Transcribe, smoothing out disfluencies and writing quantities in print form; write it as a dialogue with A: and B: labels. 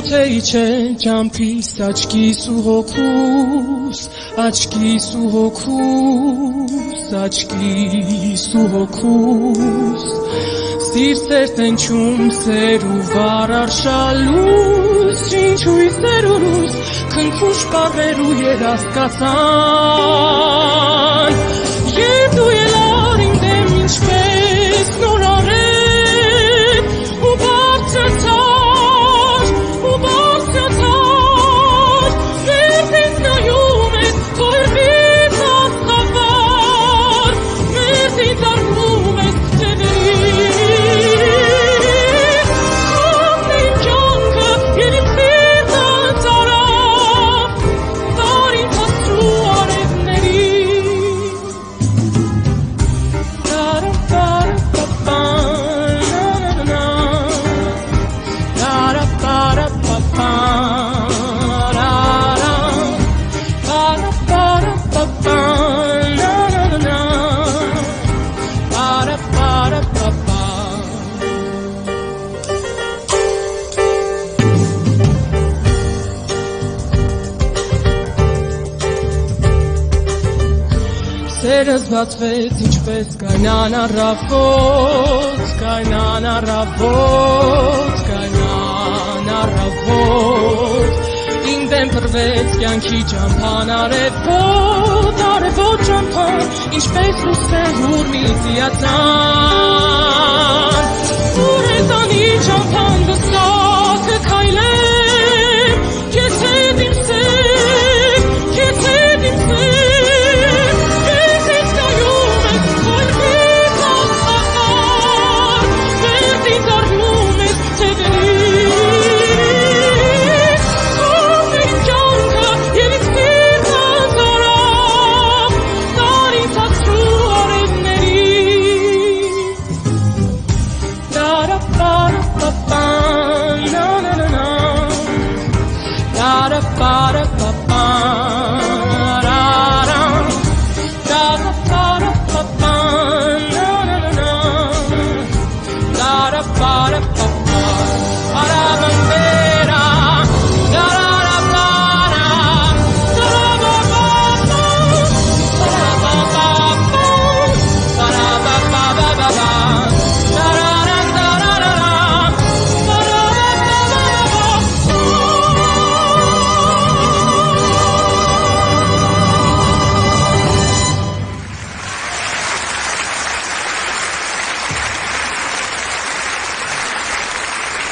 A: Օթեի չէ ճամփիս աչքիս ու հոգուս Աչքիս ու հոգուս Աչքիս ու հոգուս Սիրսեր տենչում սեր ու վար արշալուս Չինչույ սեր ու լույս Քնքուշ պարվեր ու երասկացան Եվ դու ելար իմ դեմ ինչպես նոր արև ու բարձրացար ու բարձրացար Վերդից նայում ես քորվից աստղավար Վերդից արվում ես ձևերից Քովն իմ կյանքը և իմ սիրտը ծարավ Տարին հասցրու արևների Սերս բացվեց ինչպես կայնան առավոտ, կայնան առավոտ, կայնան առավոտ Իմ դեմ փռվեց կյանքի ճամփան արևոտ, արևոտ ճամփան Ինչպես լուսել ուրմից իացան Ուր է տանի ճամփան վստահ կքայլեմ Քեզ հետ իմ սեր, քեզ հետ իմ սեր Ba